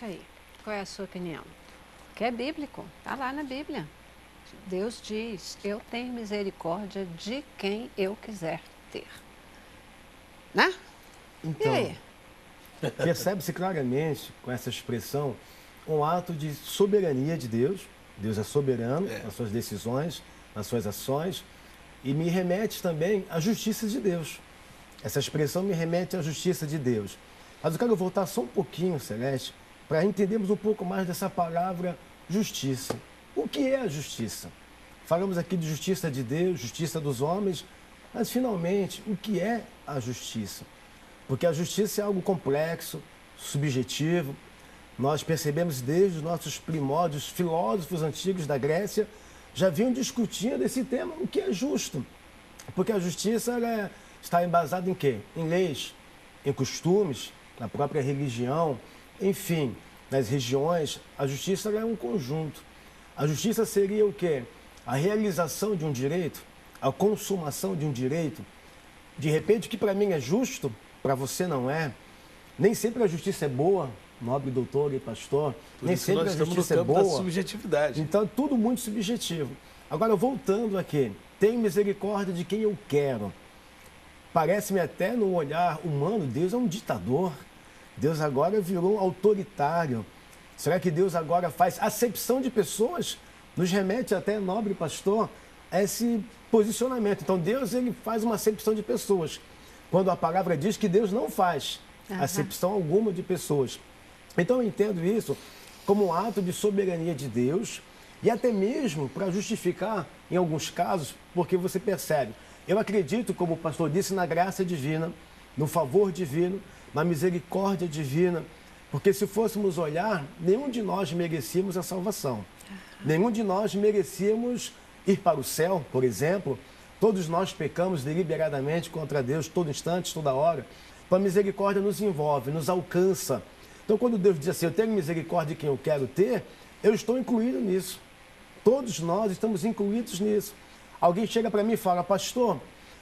isso aí. Qual é a sua opinião? Que é bíblico, está lá na Bíblia. Deus diz, eu tenho misericórdia de quem eu quiser ter. Né? Então, E aí? percebe-se claramente com essa expressão um ato de soberania de Deus. Deus é soberano nas suas decisões, nas suas ações, e me remete também à justiça de Deus. Essa expressão me remete à justiça de Deus. Mas eu quero voltar só um pouquinho, Celeste, para entendermos um pouco mais dessa palavra justiça. O que é a justiça? Falamos aqui de justiça de Deus, justiça dos homens, mas finalmente, o que é a justiça? Porque a justiça é algo complexo, subjetivo. Nós percebemos desde os nossos primórdios, filósofos antigos da Grécia já vinham discutindo esse tema, o que é justo. Porque a justiça está embasada em quê? Em leis, em costumes, na própria religião, enfim, nas regiões. A justiça é um conjunto. A justiça seria o quê? A realização de um direito, a consumação de um direito. De repente, o que para mim é justo, para você não é. Nem sempre a justiça é boa, nobre doutor e pastor. Nem sempre a justiça é boa. Da subjetividade. Então, tudo muito subjetivo. Agora, voltando aqui, tenho misericórdia de quem eu quero. Parece-me até no olhar humano, Deus é um ditador. Deus agora virou autoritário. Será que Deus agora faz acepção de pessoas? Nos remete até, nobre pastor, a esse posicionamento. Então, Deus ele faz uma acepção de pessoas. Quando a palavra diz que Deus não faz acepção alguma de pessoas. Então, eu entendo isso como um ato de soberania de Deus e até mesmo para justificar, em alguns casos, porque você percebe, eu acredito, como o pastor disse, na graça divina, no favor divino, na misericórdia divina, porque se fôssemos olhar, nenhum de nós merecíamos a salvação. Nenhum de nós merecíamos ir para o céu, por exemplo. Todos nós pecamos deliberadamente contra Deus, todo instante, toda hora. Então a misericórdia nos envolve, nos alcança. Então quando Deus diz assim, eu tenho misericórdia de quem eu quero ter, eu estou incluído nisso. Todos nós estamos incluídos nisso. Alguém chega para mim e fala, pastor,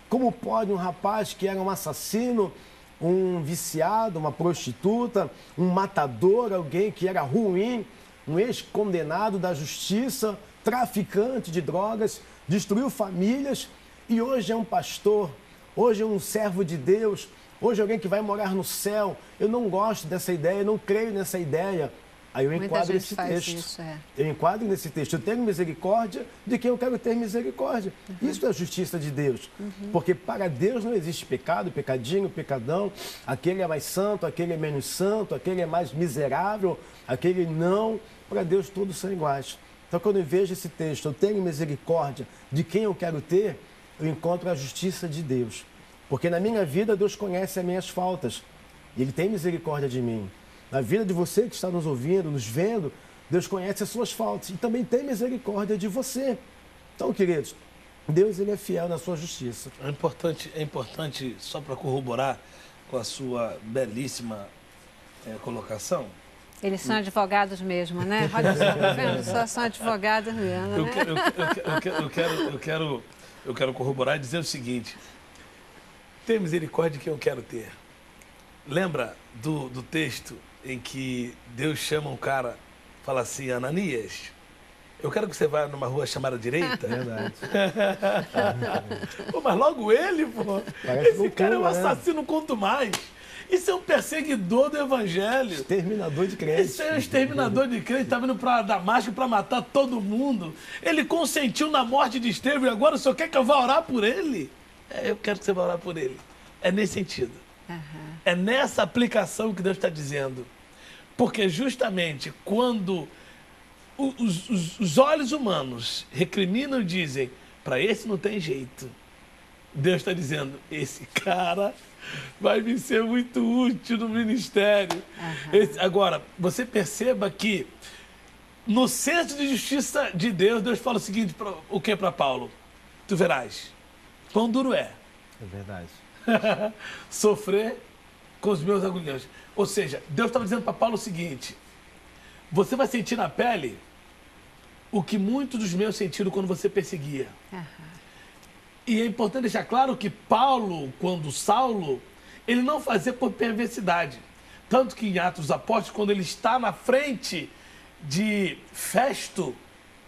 como pode um rapaz que era um assassino, um viciado, uma prostituta, um matador, alguém que era ruim, um ex-condenado da justiça, traficante de drogas, destruiu famílias e hoje é um pastor, hoje é um servo de Deus, hoje é alguém que vai morar no céu. Eu não gosto dessa ideia, eu não creio nessa ideia. Aí eu enquadro esse texto. Isso, Eu enquadro nesse texto. Eu tenho misericórdia de quem eu quero ter misericórdia. Isso é a justiça de Deus. Porque para Deus não existe pecado, pecadinho, pecadão. Aquele é mais santo, aquele é menos santo, aquele é mais miserável, aquele não. Para Deus todos são iguais. Então quando eu vejo esse texto, eu tenho misericórdia de quem eu quero ter, eu encontro a justiça de Deus. Porque na minha vida Deus conhece as minhas faltas. E Ele tem misericórdia de mim. Na vida de você que está nos ouvindo, nos vendo, Deus conhece as suas faltas e também tem misericórdia de você. Então, queridos, Deus ele é fiel na sua justiça. É importante só para corroborar com a sua belíssima colocação. Eles são advogados mesmo, né? Olha só, tá vendo? Só são advogados mesmo, né? Eu quero corroborar e dizer o seguinte. Tenha misericórdia de quem eu quero ter. Lembra do texto em que Deus chama um cara, fala assim, Ananias, eu quero que você vá numa rua chamada direita. Verdade. Pô, mas logo ele, pô. Parece Esse cara é um loucura, né? assassino quanto mais. Isso é um perseguidor do evangelho. Exterminador de crentes. Esse é um exterminador de crente, estava indo para Damasco para matar todo mundo. Ele consentiu na morte de Estevão e agora o senhor quer que eu vá orar por ele? Eu quero que você vá orar por ele. É nesse sentido. É nessa aplicação que Deus está dizendo. Porque justamente quando os olhos humanos recriminam e dizem, para esse não tem jeito, Deus está dizendo, esse cara vai me ser muito útil no ministério. Agora, você perceba que no centro de justiça de Deus, Deus fala o seguinte, o que para Paulo? Tu verás, quão duro é. É verdade. Sofrer com os meus agulhões. Ou seja, Deus estava dizendo para Paulo o seguinte, você vai sentir na pele o que muitos dos meus sentiram quando você perseguia. E é importante deixar claro que Paulo, quando Saulo, ele não fazia por perversidade. Tanto que em Atos dos Apóstolos, quando ele está na frente de Festo,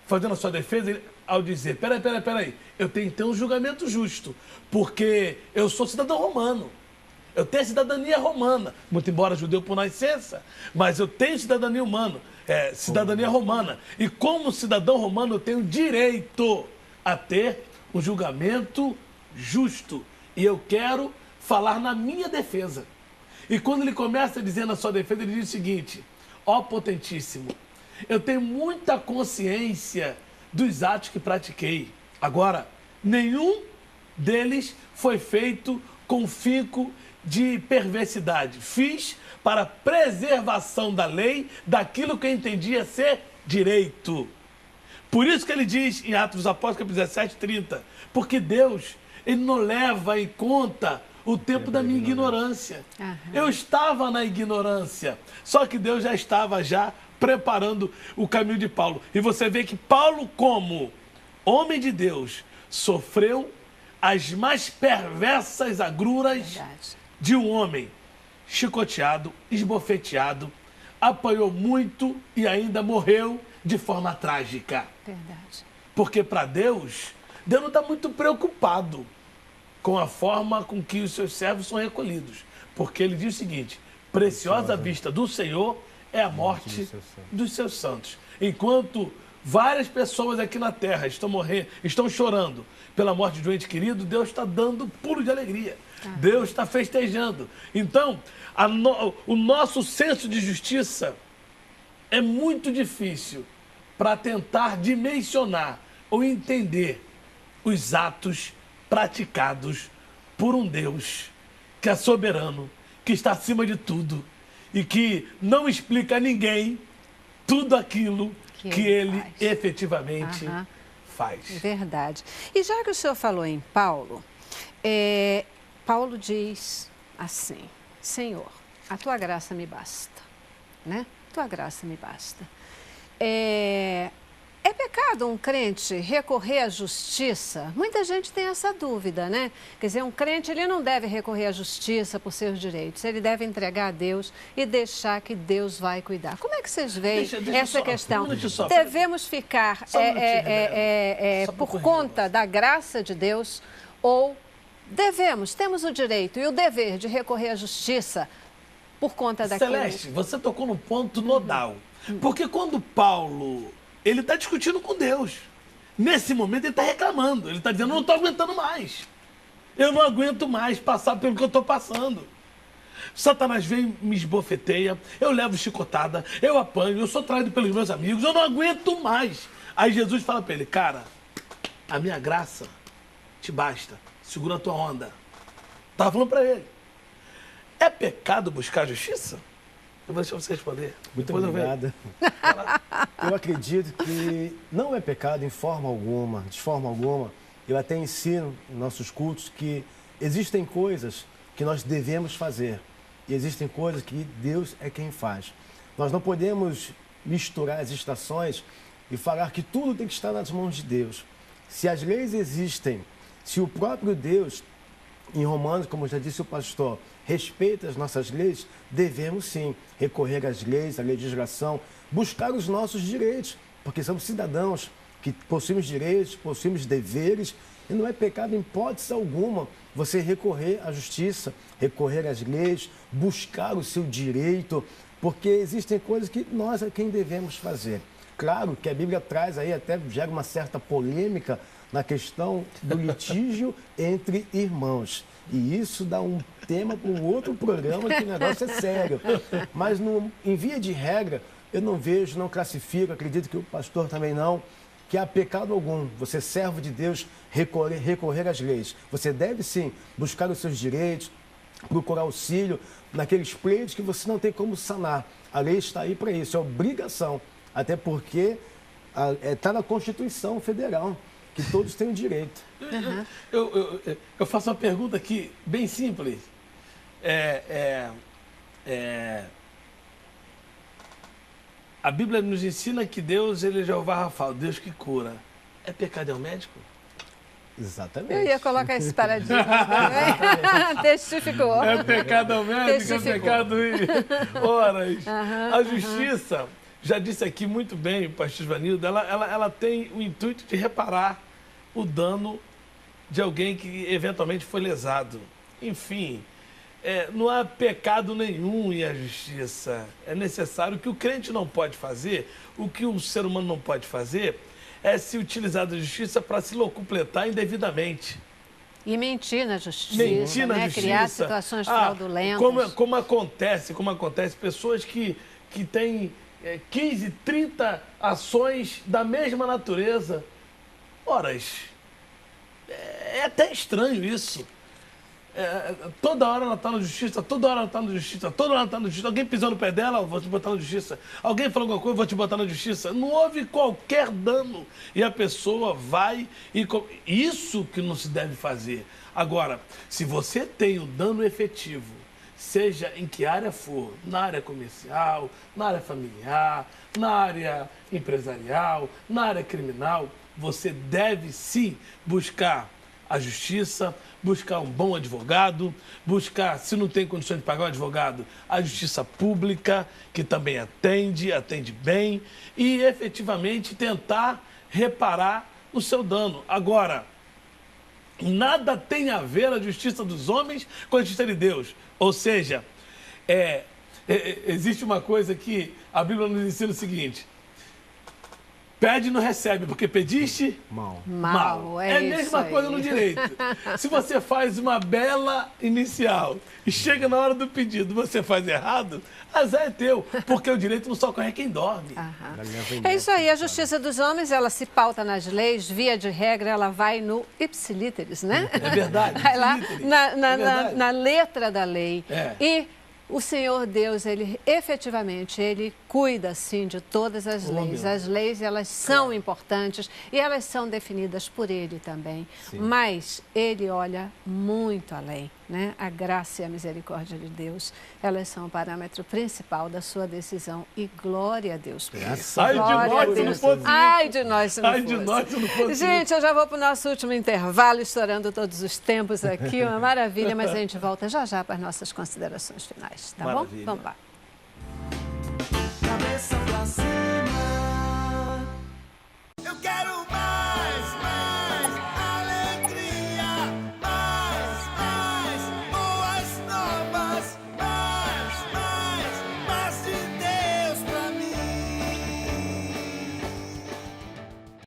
fazendo a sua defesa, ao dizer, peraí, eu tenho que ter um julgamento justo, porque eu sou cidadão romano. Eu tenho cidadania romana, muito embora judeu por nascença, mas eu tenho cidadania cidadania romana. E como cidadão romano eu tenho direito a ter um julgamento justo. E eu quero falar na minha defesa. E quando ele começa a dizer na sua defesa, ele diz o seguinte, ó potentíssimo, eu tenho muita consciência dos atos que pratiquei. Agora, nenhum deles foi feito com finco de perversidade. Fiz para preservação da lei, daquilo que eu entendia ser direito. Por isso que ele diz em Atos dos Apóstolos, 17:30, porque Deus, ele não leva em conta o tempo da minha ignorância. Eu estava na ignorância, só que Deus já estava preparando o caminho de Paulo. E você vê que Paulo, como homem de Deus, sofreu as mais perversas agruras de um homem, chicoteado, esbofeteado, apanhou muito e ainda morreu de forma trágica. Verdade. Porque para Deus não está muito preocupado com a forma com que os seus servos são recolhidos. Porque ele diz o seguinte, preciosa à vista do Senhor é a morte dos seus santos. Enquanto várias pessoas aqui na terra estão chorando pela morte de um ente querido, Deus está dando pulo de alegria. Deus está festejando. Então, o nosso senso de justiça é muito difícil para tentar dimensionar ou entender os atos praticados por um Deus que é soberano, que está acima de tudo e que não explica a ninguém tudo aquilo que ele efetivamente faz. Verdade. E já que o senhor falou em Paulo, Paulo diz assim, Senhor, a tua graça me basta, né? Tua graça me basta. É pecado um crente recorrer à justiça? Muita gente tem essa dúvida, né? Quer dizer, um crente ele não deve recorrer à justiça por seus direitos, ele deve entregar a Deus e deixar que Deus vai cuidar. Como é que vocês veem essa questão? Devemos ficar por conta da graça de Deus ou temos o direito e o dever de recorrer à justiça por conta daquilo? Celeste, você tocou no ponto nodal. Porque quando Paulo, ele está discutindo com Deus. Nesse momento ele está reclamando. Ele está dizendo, eu não estou aguentando mais. Eu não aguento mais passar pelo que eu estou passando. Satanás vem e me esbofeteia, eu levo chicotada, eu apanho, eu sou traído pelos meus amigos, eu não aguento mais. Aí Jesus fala para ele, cara, a minha graça te basta, segura a tua onda. Estava falando para ele. É pecado buscar justiça? Eu vou deixar você responder. Muito obrigado. Eu acredito que não é pecado em forma alguma, de forma alguma. Eu até ensino em nossos cultos que existem coisas que nós devemos fazer e existem coisas que Deus é quem faz. Nós não podemos misturar as estações e falar que tudo tem que estar nas mãos de Deus. Se as leis existem, se o próprio Deus, em Romanos, como já disse o pastor, respeita as nossas leis, devemos sim recorrer às leis, à legislação, buscar os nossos direitos, porque somos cidadãos que possuímos direitos, possuímos deveres, e não é pecado em hipótese alguma você recorrer à justiça, recorrer às leis, buscar o seu direito, porque existem coisas que nós é quem devemos fazer. Claro que a Bíblia traz aí, até gera uma certa polêmica na questão do litígio entre irmãos. E isso dá um tema para um outro programa, que o negócio é sério. Mas, em via de regra, eu não vejo, não classifico, acredito que o pastor também não, que há pecado algum, você servo de Deus, recorrer às leis. Você deve, sim, buscar os seus direitos, procurar auxílio naqueles pleitos que você não tem como sanar. A lei está aí para isso, é obrigação. Até porque está na Constituição Federal, que todos têm o direito. Eu faço uma pergunta aqui, bem simples. A Bíblia nos ensina que Deus, ele é Jeová Rafa, Deus que cura. É pecado ao médico? Exatamente. Eu ia colocar esse paradigma também. Testificou. É pecado doméstico, é pecado em horas. A justiça, já disse aqui muito bem o pastor Ivanildo, ela tem o intuito de reparar o dano de alguém que eventualmente foi lesado. Enfim, não há pecado nenhum em a justiça. É necessário. O que o crente não pode fazer, o que o ser humano não pode fazer, é se utilizar da justiça para se locupletar indevidamente. E mentir na justiça, Mentir na justiça. Criar situações fraudulentas. Como acontece, pessoas que têm 15, 30 ações da mesma natureza. Horas, é até estranho isso. Toda hora ela está na justiça, toda hora ela está na justiça, toda hora ela está na justiça. Alguém pisou no pé dela, eu vou te botar na justiça. Alguém falou alguma coisa, eu vou te botar na justiça. Não houve qualquer dano. E a pessoa vai e... Isso que não se deve fazer. Agora, se você tem um dano efetivo, seja em que área for, na área comercial, na área familiar, na área empresarial, na área criminal, você deve sim buscar a justiça, buscar um bom advogado, buscar, se não tem condições de pagar o advogado, a justiça pública, que também atende bem, e efetivamente tentar reparar o seu dano. Agora, nada tem a ver a justiça dos homens com a justiça de Deus. Ou seja, existe uma coisa que a Bíblia nos ensina o seguinte: pede e não recebe, porque pediste mal. É a mesma coisa no direito. Se você faz uma bela inicial e chega na hora do pedido, você faz errado, azar é teu, porque o direito não socorre quem dorme. É isso aí, a justiça dos homens, ela se pauta nas leis, via de regra, ela vai no ipsilíteris, né? É verdade. Vai lá na letra da lei. E o Senhor Deus, ele efetivamente, ele cuida, sim, de todas as leis. As leis, elas são importantes e elas são definidas por ele também. Sim. Mas ele olha muito além, né? A graça e a misericórdia de Deus, elas são o parâmetro principal da sua decisão. E glória a Deus por isso. Ai de nós se não fosse. Ai de nós se não fosse. Ai de nós se não fosse. Gente, eu já vou para o nosso último intervalo, estourando todos os tempos aqui. Uma maravilha, mas a gente volta já já para as nossas considerações finais. Tá bom? Vamos lá.